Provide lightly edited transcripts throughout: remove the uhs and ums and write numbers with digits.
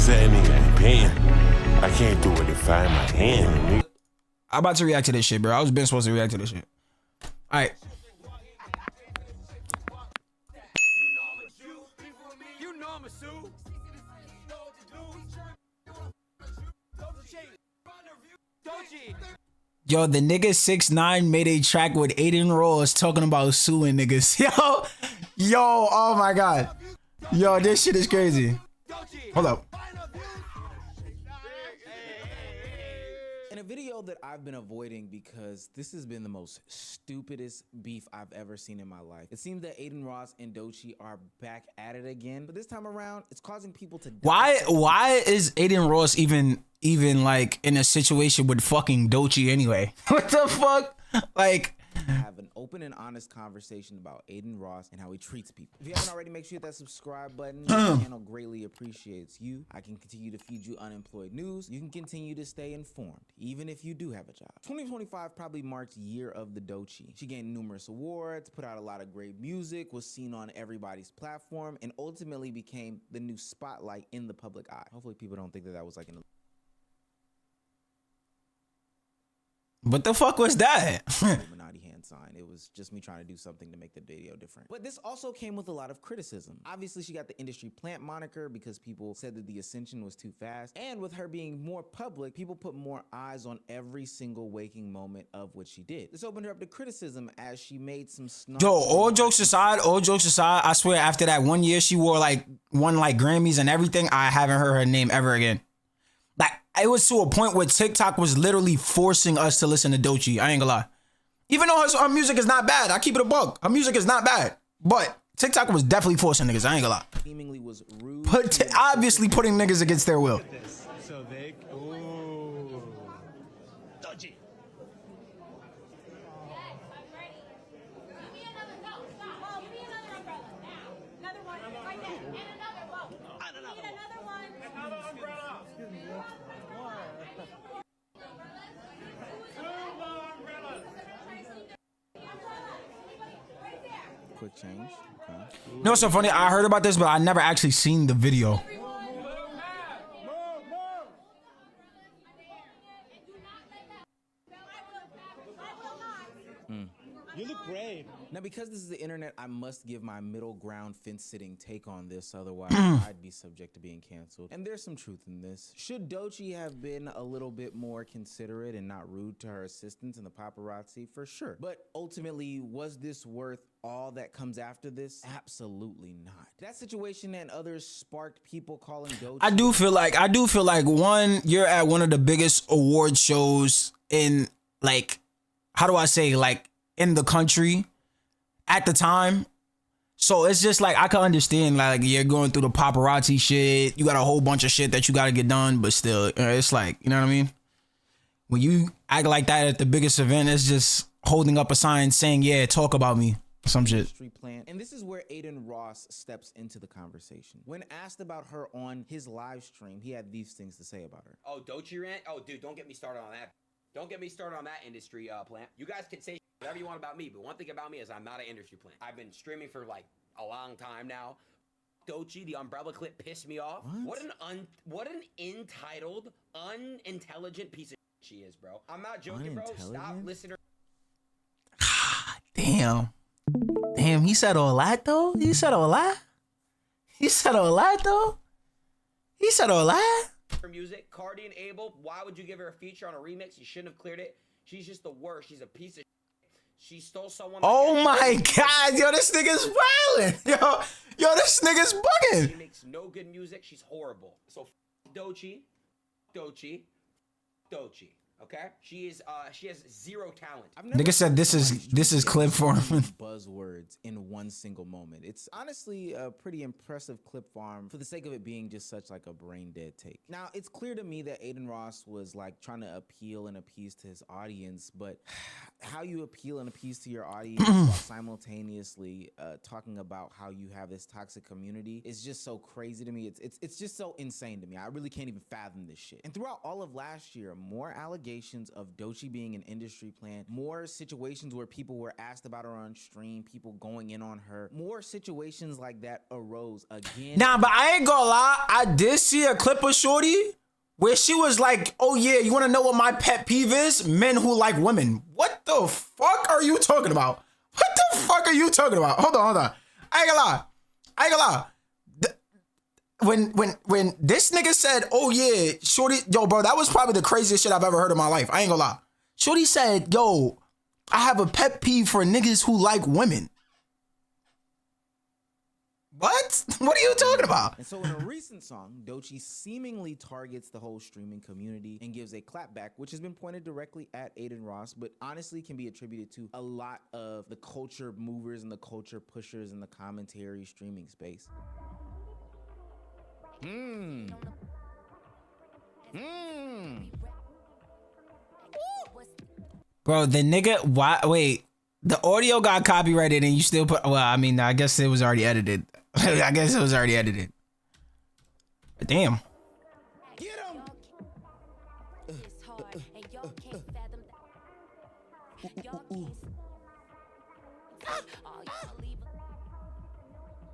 said nigga ain't paying. I can't do it if I in my hand, nigga. I'm about to react to this shit, bro. I was been supposed to react to this shit. All right. Yo, the nigga 6ix9ine made a track with Adin Ross talking about suing niggas. Yo, oh my god. Yo, this shit is crazy. Hold up. In a video that I've been avoiding because this has been the most stupidest beef I've ever seen in my life. It seems that Adin Ross and Doechii are back at it again, but this time around, it's causing people to Why is Adin Ross even like in a situation with fucking Doechii anyway? What the fuck? Like, have an open and honest conversation about Adin Ross and how he treats people. If you haven't already, make sure you hit that subscribe button. The channel greatly appreciates you. I can continue to feed you unemployed news. You can continue to stay informed, even if you do have a job. 2025 probably marked year of the Doechii. She gained numerous awards, put out a lot of great music, was seen on everybody's platform, and ultimately became the new spotlight in the public eye. Hopefully people don't think that that was like an... What the fuck was that? Illuminati hand sign. It was just me trying to do something to make the video different. But this also came with a lot of criticism. Obviously, she got the industry plant moniker because people said that the ascension was too fast. And with her being more public, people put more eyes on every single waking moment of what she did. This opened her up to criticism as she made some snarky... Yo, all jokes aside, I swear after that 1 year she won like Grammys and everything, I haven't heard her name ever again. Like, it was to a point where TikTok was literally forcing us to listen to Doechii. I ain't gonna lie. Even though her music is not bad, I keep it a buck. Her music is not bad. But TikTok was definitely forcing niggas. I ain't gonna lie. Seemingly was rude. But obviously putting niggas against their will. So they... Ooh. Doechii. Quick change. Okay. You know what's so funny? I heard about this, but I never actually seen the video. You look great. Now, because this is the internet, I must give my middle ground fence-sitting take on this, otherwise I'd be subject to being canceled. And there's some truth in this. Should Doechii have been a little bit more considerate and not rude to her assistants and the paparazzi? For sure. But ultimately, was this worth all that comes after this? Absolutely not. That situation and others sparked people calling Doechii... I do feel like one, you're at one of the biggest award shows in, like, how do I say, like, in the country at the time. So it's just like, I can understand, like, you're going through the paparazzi shit. You got a whole bunch of shit that you got to get done, but still, it's like, you know what I mean? When you act like that at the biggest event, it's just holding up a sign saying, yeah, talk about me. Some shit. And this is where Adin Ross steps into the conversation. When asked about her on his live stream, he had these things to say about her. Oh, Doechii rant? Oh, dude, don't get me started on that. Don't get me started on that industry plant. You guys can say whatever you want about me, but one thing about me is I'm not an industry plant. I've been streaming for like a long time now. Doechii, the umbrella clip pissed me off. What an entitled, unintelligent piece of shit she is, bro. I'm not joking, bro. Stop listening. Damn. Damn, he said all that though? He said all that? He said all that though? He said all that? Her music, Cardi and Abel, why would you give her a feature on a remix? You shouldn't have cleared it. She's just the worst. She's a piece of shit. She stole someone. Oh my god, yo, this nigga's wildin'. Yo, this nigga's bugging. She makes no good music. She's horrible. So Doechii. Okay, she has zero talent. Nigga said this is clip farm. Buzzwords in one single moment. It's honestly a pretty impressive clip farm for the sake of it being just such like a brain dead take. Now, it's clear to me that Adin Ross was like trying to appeal and appease to his audience, but how you appeal and appease to your audience while simultaneously talking about how you have this toxic community is just so crazy to me. It's just so insane to me. I really can't even fathom this shit. And throughout all of last year, more allegations of Doechii being an industry plant, more situations where people were asked about her on stream, people going in on her, more situations like that arose again. Nah, but I ain't gonna lie, I did see a clip of Shorty where she was like, oh yeah, you wanna know what my pet peeve is? Men who like women. What the fuck are you talking about? What the fuck are you talking about? Hold on. I ain't gonna lie. When this nigga said, oh yeah, Shorty, yo bro, that was probably the craziest shit I've ever heard in my life. I ain't gonna lie. Shorty said, yo, I have a pet peeve for niggas who like women. What? What are you talking about? And so in a recent song, Doechii seemingly targets the whole streaming community and gives a clapback, which has been pointed directly at Adin Ross, but honestly can be attributed to a lot of the culture movers and the culture pushers in the commentary streaming space. Bro, the nigga, why? Wait, the audio got copyrighted and you still put, well, I mean, I guess it was already edited. I guess it was already edited. But damn. Get him!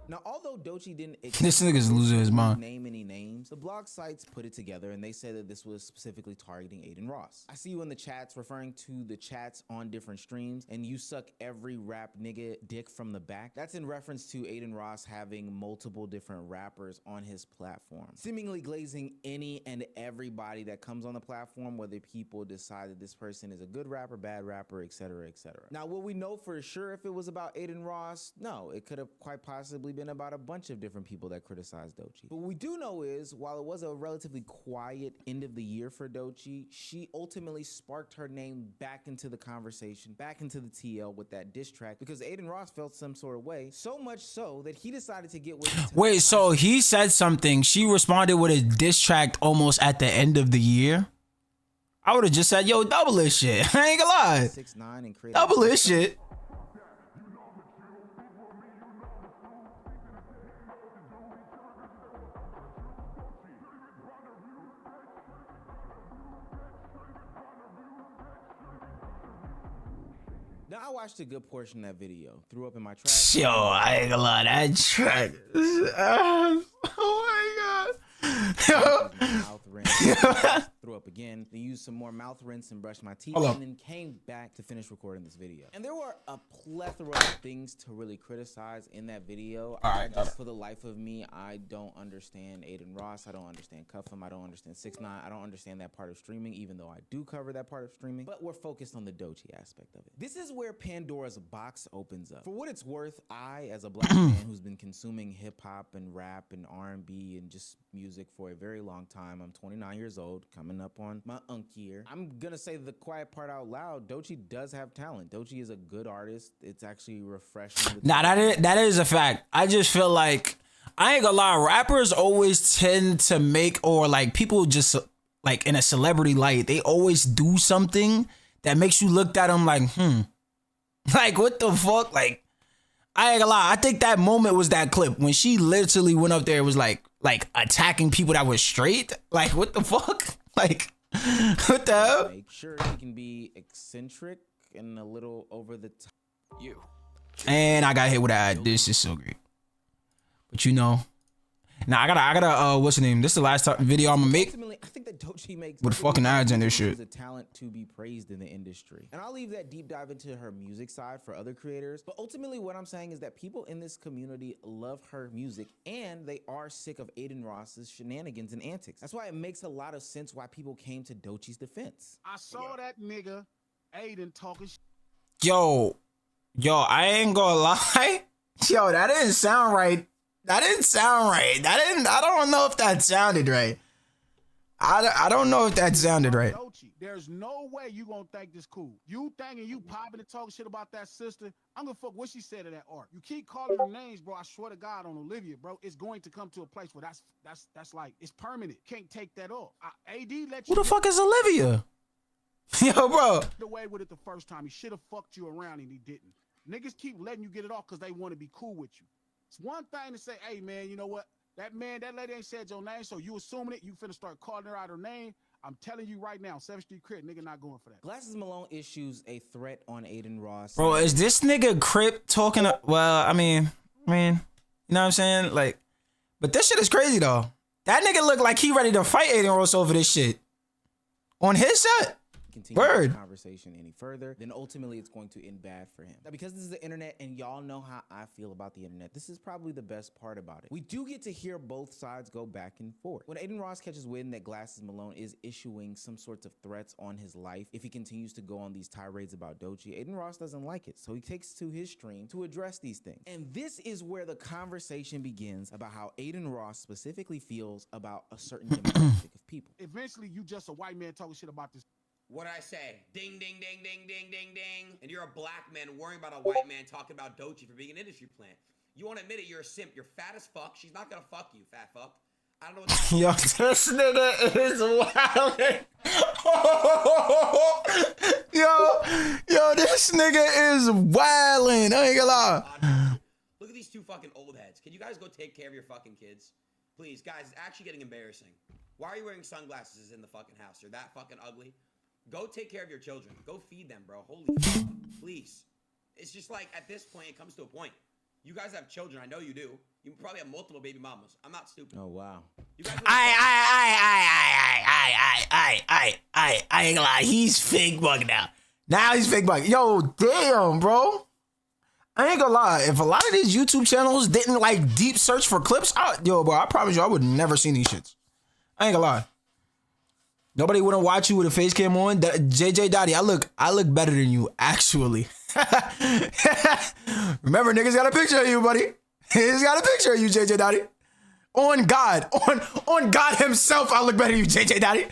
Now, although Doechii didn't This nigga's losing his mind. name any names, the blog sites put it together and they said that this was specifically targeting Adin Ross. I see you in the chats referring to the chats on different streams and you suck every rap nigga dick from the back. That's in reference to Adin Ross having multiple different rappers on his platform, seemingly glazing any and everybody that comes on the platform, whether people decide that this person is a good rapper, bad rapper, etc., etc. Now, will we know for sure if it was about Adin Ross? No, it could have quite possibly been about a bunch of different people that criticized Doechii. But what we do know is, while it was a relatively quiet end of the year for Doechii, she ultimately sparked her name back into the conversation, back into the TL with that diss track, because Adin Ross felt some sort of way, so much so that he decided to get with it. Wait, so he said something, she responded with a diss track almost at the end of the year? I would have just said, yo, double this shit. I ain't gonna lie. 6ix9ine and Double this shit. Now, I watched a good portion of that video, threw up in my trash. Yo, I ain't gonna lie, that track. Oh my god. Mouth rinse, threw up again, then used some more mouth rinse and brushed my teeth, and then came back to finish recording this video. And there were a plethora of things to really criticize in that video. For the life of me, I don't understand Adin Ross. I don't understand Cuffham. I don't understand 6ix9ine. I don't understand that part of streaming, even though I do cover that part of streaming. But we're focused on the Doechii aspect of it. This is where Pandora's box opens up. For what it's worth, I, as a black man who's been consuming hip hop and rap and R&B and just music for a very long time, I'm 29 years old, coming up on my year. I'm gonna say the quiet part out loud. Doechii does have talent. Doechii is a good artist. It's actually refreshing. Nah, that is a fact. I just feel like, I ain't gonna lie, rappers always tend to make, or like people just like in a celebrity light, they always do something that makes you look at them like, like what the fuck? Like, I ain't gonna lie, I think that moment was that clip when she literally went up there and was like attacking people that were straight. Like, what the fuck? Like, what the hell? Make sure he can be eccentric and a little over the top. You. And I got hit with that. This is so great. But you know, now I gotta what's the name? This is the last video I'm gonna make. Ultimately, I think that Doechii makes with fucking ads and this shit. A talent to be praised in the industry, and I'll leave that deep dive into her music side for other creators. But ultimately, what I'm saying is that people in this community love her music, and they are sick of Adin Ross's shenanigans and antics. That's why it makes a lot of sense why people came to Doechii's defense. I saw that nigga Adin talking shit. Yo, I ain't gonna lie. Yo, that didn't sound right. I don't know if that sounded right. I don't know if that sounded right. Doechii, there's no way you gonna think this cool. You thinking you popping and talking shit about that sister? I'm gonna fuck what she said to that art. You keep calling her names, bro. I swear to God on Olivia, bro. It's going to come to a place where that's like, it's permanent. Can't take that off. AD let you. Who the fuck is Olivia? Yo, bro. away with it the first time. He should have fucked you around and he didn't. Niggas keep letting you get it off because they want to be cool with you. It's one thing to say, hey man, you know what? That lady ain't said your name, so you assuming it, you finna start calling her out her name. I'm telling you right now, 7th Street Crip, nigga not going for that. Glasses Malone issues a threat on Adin Ross. Bro, is this nigga Crip talking? Well, I mean, you know what I'm saying? Like, but this shit is crazy though. That nigga look like he ready to fight Adin Ross over this shit. On his set. Continue Word. the conversation any further, then ultimately it's going to end bad for him. Now, because this is the internet and y'all know how I feel about the internet, this is probably the best part about it. We do get to hear both sides go back and forth. When Adin Ross catches wind that Glasses Malone is issuing some sorts of threats on his life if he continues to go on these tirades about Doechii, Adin Ross doesn't like it, so he takes to his stream to address these things. And this is where the conversation begins about how Adin Ross specifically feels about a certain demographic of people. Eventually, you just a white man talking shit about this. What did I say? Ding, ding, ding, ding, ding, ding, ding. And you're a black man worrying about a white man talking about Doechii for being an industry plant. You won't admit it, you're a simp. You're fat as fuck. She's not gonna fuck you, fat fuck. I don't know what Yo, this nigga is wildin'. Yo, this nigga is wildin'. I ain't gonna lie. Look at these two fucking old heads. Can you guys go take care of your fucking kids? Please, guys, it's actually getting embarrassing. Why are you wearing sunglasses in the fucking house? You're that fucking ugly. Go take care of your children. Go feed them, bro. Holy fuck. Please. It's just like, at this point, it comes to a point. You guys have children. I know you do. You probably have multiple baby mamas. I'm not stupid. Oh, wow. You guys I ain't gonna lie. He's fake bugging now. Now he's fake bugging. Yo, damn, bro. I ain't gonna lie. If a lot of these YouTube channels didn't like deep search for clips, yo, bro, I promise you, I would never seen these shits. I ain't gonna lie. Nobody wouldn't watch you with a face cam on. JJ Dottie, I look better than you, actually. Remember, niggas got a picture of you, buddy. He's got a picture of you, JJ Dottie. On God. On God himself, I look better than you, JJ Dottie.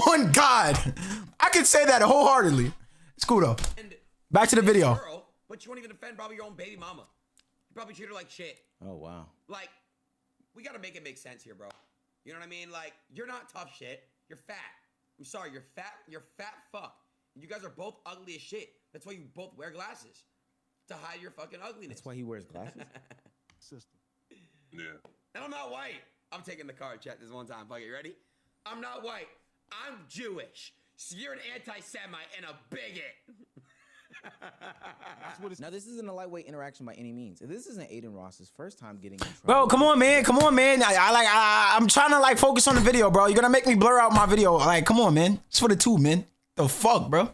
On God. I could say that wholeheartedly. It's cool, though. Back to the video. Girl, but you won't even defend probably your own baby mama. You probably treat her like shit. Oh, wow. Like, we gotta make it make sense here, bro. You know what I mean? Like, you're not tough shit. You're fat. I'm sorry, you're fat fuck. You guys are both ugly as shit. That's why you both wear glasses. To hide your fucking ugliness. That's why he wears glasses. System. Yeah. And I'm not white. I'm taking the card. Check this one time. Fuck it, you ready? I'm not white. I'm Jewish. So you're an anti-Semite and a bigot. Now, this isn't a lightweight interaction by any means. This isn't Adin Ross's first time getting in trouble. Bro, come on, man. I'm trying to like focus on the video, bro. You're gonna make me blur out my video. Like, come on, man. It's for the two, man. The fuck, bro?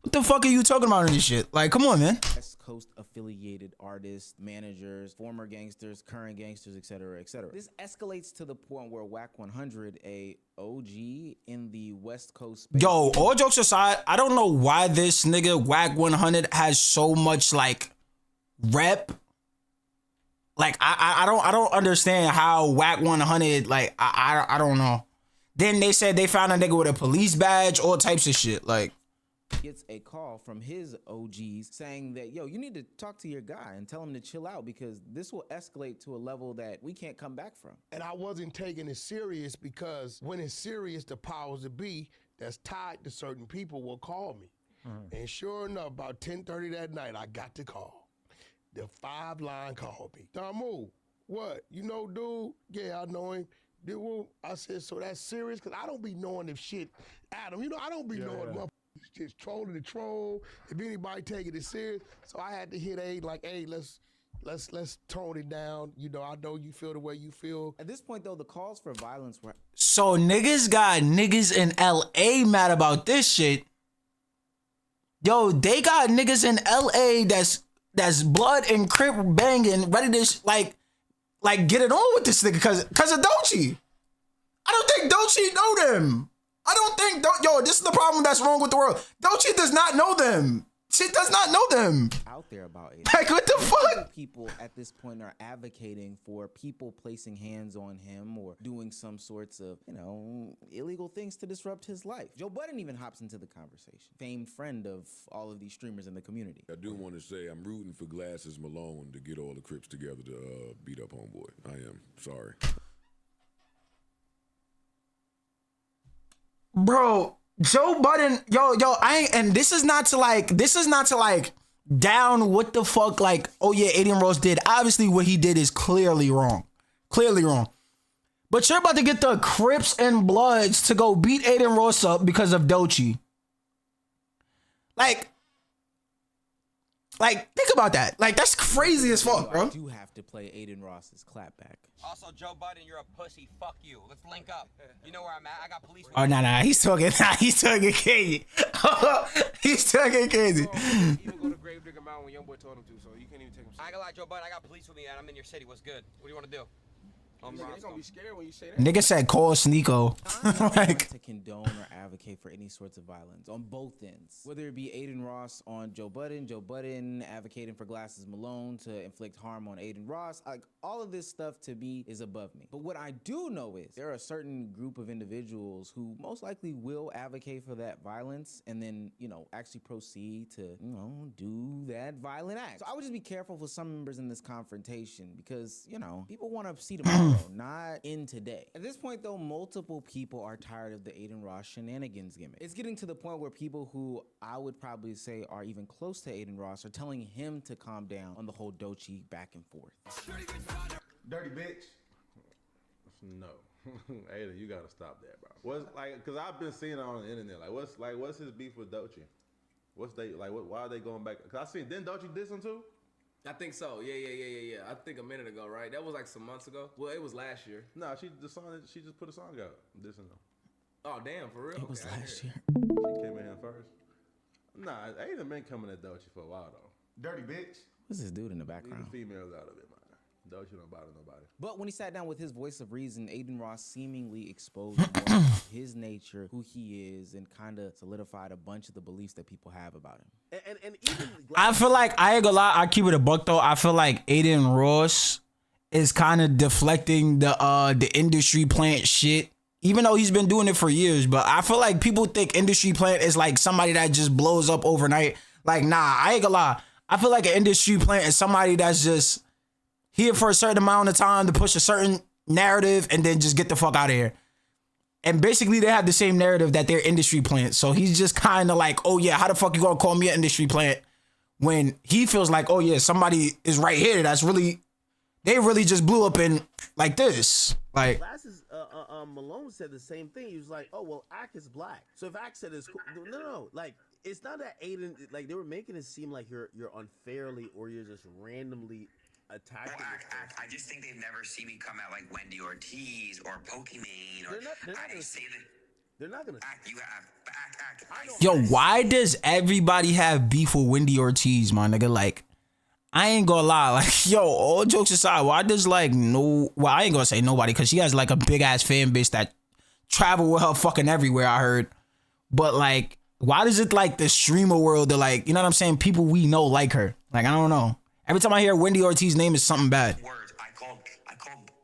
What the fuck are you talking about in this shit? Like, come on, man. West Coast affiliated artists, managers, former gangsters, current gangsters, etc., etc. This escalates to the point where Whack 100, a OG in the West Coast space. Yo, all jokes aside, I don't know why this nigga Whack 100 has so much like rep. Like I don't understand how Whack 100 like I don't know. Then they said they found a nigga with a police badge, all types of shit. Like, gets a call from his OGs saying that, yo, you need to talk to your guy and tell him to chill out because this will escalate to a level that we can't come back from. And I wasn't taking it serious because when it's serious, the powers that be that's tied to certain people will call me. And sure enough, about 10:30 that night, I got the call. The 5-line called me. Damu, what? You know, dude? Yeah, I know him. Dude, I said, so that's serious? Because I don't be knowing if shit, Adam, you know, I don't be knowing motherfuckers just trolling the troll, if anybody taking it serious. So I had to hit Aid like, hey, let's tone it down. You know, I know you feel the way you feel. At this point, though, the calls for violence were... so niggas got niggas in LA mad about this shit. Yo, they got niggas in LA that's blood and crip banging, ready to like get it on with this nigga cause of Doechii. I don't think Doechii know them. I don't think, yo, this is the problem that's wrong with the world. Doechii does not know them. She does not know them. out there about it. Like, what the fuck? People at this point are advocating for people placing hands on him or doing some sorts of, you know, illegal things to disrupt his life. Joe Budden even hops into the conversation. Famed friend of all of these streamers in the community. I do want to say I'm rooting for Glasses Malone to get all the Crips together to beat up Homeboy. I am. Sorry. Bro, Joe Budden, yo, I ain't, and this is not to like down what the fuck, like, oh yeah, Adin Ross did. Obviously, what he did is clearly wrong. Clearly wrong. But you're about to get the Crips and Bloods to go beat Adin Ross up because of Doechii. Like, think about that. Like, that's crazy as fuck, bro. I do have to play Adin Ross's clapback. Also, Joe Budden, you're a pussy. Fuck you. Let's link up. You know where I'm at. I got police. Oh, nah. He's talking crazy. He's talking crazy. Even go to Gravedigger Mountain when young boy told him to, so you can't even take him. I ain't gonna lie, Joe Budden. I got police with me, and I'm in your city. What's good? What do you want to do? They're gonna be scared when you say that. Nigga said call Sneeko. Like, to condone or advocate for any sorts of violence on both ends. Whether it be Adin Ross on Joe Budden advocating for Glasses Malone to inflict harm on Adin Ross, like all of this stuff to me is above me. But what I do know is there are a certain group of individuals who most likely will advocate for that violence and then, you know, actually proceed to, you know, do that violent act. So I would just be careful for some members in this confrontation because, you know, people want to see tomorrow. Not in today. At this point, though, multiple people are tired of the Adin Ross shenanigans gimmick. It's getting to the point where people who I would probably say are even close to Adin Ross are telling him to calm down on the whole Doechii back and forth. Dirty bitch. No. Adin, you gotta stop that, bro. What's like, cause I've been seeing it on the internet. What's his beef with Doechii? Why are they going back? Cause I seen, didn't Doechii diss him too? I think so. Yeah. I think a minute ago, right? That was like some months ago. Well, it was last year. No, she just put a song out dissing them. Oh damn, for real? It was last year. She came in here first. Nah, Adin been coming at Doechii for a while though. Dirty bitch. What's this dude in the background? Leave the females out of it, man. Doechii don't bother nobody. But when he sat down with his voice of reason, Adin Ross seemingly exposed more of his nature, who he is, and kind of solidified a bunch of the beliefs that people have about him. And even I feel like, I ain't gonna lie, I keep it a buck though. I feel like Adin Ross is kind of deflecting the industry plant shit, even though he's been doing it for years. But I feel like people think industry plant is like somebody that just blows up overnight. Like, nah, I ain't gonna lie. I feel like an industry plant is somebody that's just here for a certain amount of time to push a certain narrative and then just get the fuck out of here. And basically they have the same narrative that they're industry plants. So he's just kind of like, oh yeah, how the fuck you gonna call me an industry plant when he feels like, oh yeah, somebody is right here that's really, they really just blew up in like this. Like, Glasses, Malone said the same thing. He was like, oh, well, Ack is black. So if Ack said it's cool, no, like, it's not that Adin, like, they were making it seem like you're unfairly or you're just randomly attacking. Well, I just think they've never seen me come out like Wendy Ortiz or Pokimane or I say that they're not gonna act. You have yo, why does everybody have beef with Wendy Ortiz, my nigga? Like, I ain't gonna lie, like, yo, all jokes aside, why does like well, I ain't gonna say nobody because she has like a big ass fan base that travel with her fucking everywhere, I heard. But like, why does it like the streamer world, they're like, you know what I'm saying, people we know like her? Like, I don't know. Every time I hear Wendy Ortiz's name is something bad. Words. I called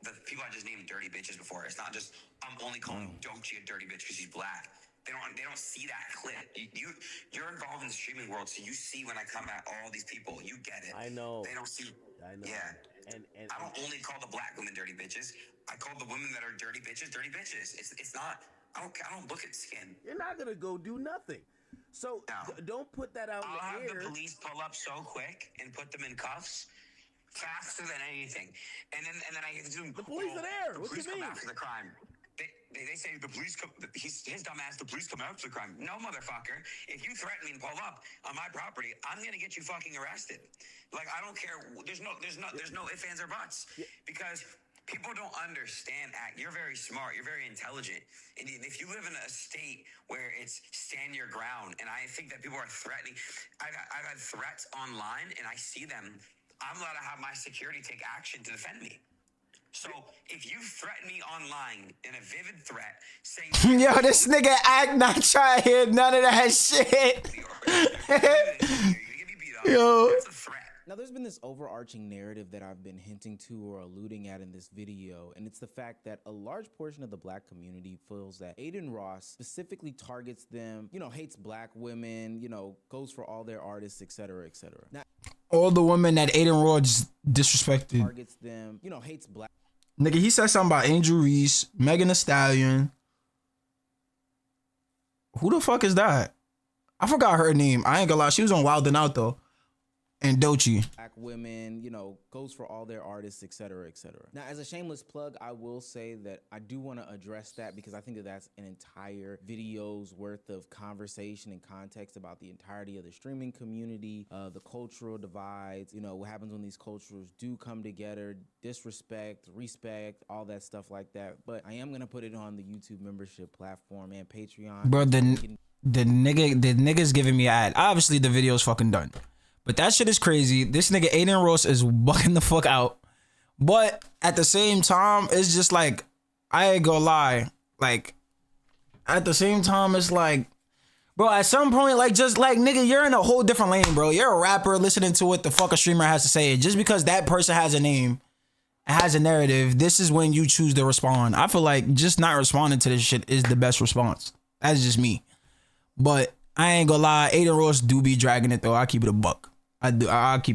the people I just named dirty bitches before. It's not just I'm only calling Doechii a dirty bitch because she's black. They don't see that clip. You're involved in the streaming world, so you see when I come at all these people. You get it. I know. They don't see. I know. Yeah. And I don't only call the black women dirty bitches. I call the women that are dirty bitches dirty bitches. It's not. I don't look at skin. You're not gonna go do nothing. So don't put that out I'll in the have air. the police pull up so quick and put them in cuffs faster than anything. And then I assume the police are there. The What police you come mean? after the crime. They say the police come. His dumb ass. The police come after the crime. No, motherfucker. If you threaten me and pull up on my property, I'm gonna get you fucking arrested. Like, I don't care. There's no ifs, ands, or buts because people don't understand. You're very smart. You're very intelligent. And if you live in a state where it's stand your ground, and I think that people are threatening, I've had threats online, and I see them. I'm allowed to have my security take action to defend me. So if you threaten me online in a vivid threat, saying, yo, this nigga act not trying to hear none of that shit. Yo. That's a threat. Now, there's been this overarching narrative that I've been hinting to or alluding at in this video, and it's the fact that a large portion of the black community feels that Adin Ross specifically targets them, you know, hates black women, you know, goes for all their artists, etc., etc. Now, all the women that Adin Ross disrespected. Targets them, you know, hates black. Nigga, he said something about Angel Reese, Megan Thee Stallion. Who the fuck is that? I forgot her name. I ain't gonna lie. She was on Wild 'N Out though. And Doechii. Black women, you know, goes for all their artists, etc., etc. Now, as a shameless plug, I will say that I do want to address that because I think that that's an entire video's worth of conversation and context about the entirety of the streaming community, the cultural divides, you know, what happens when these cultures do come together, disrespect, respect, all that stuff like that. But I am gonna put it on the YouTube membership platform and Patreon. Bro, the nigga's giving me an ad. Obviously, the video's fucking done. But that shit is crazy. This nigga Adin Ross is bucking the fuck out. But at the same time, it's just like, I ain't gonna lie. Like, at the same time, it's like, bro, at some point, like, just like, nigga, you're in a whole different lane, bro. You're a rapper listening to what the fuck a streamer has to say. Just because that person has a name, has a narrative, this is when you choose to respond. I feel like just not responding to this shit is the best response. That's just me. But I ain't gonna lie, Adin Ross do be dragging it though. I keep it a buck. I'll keep it a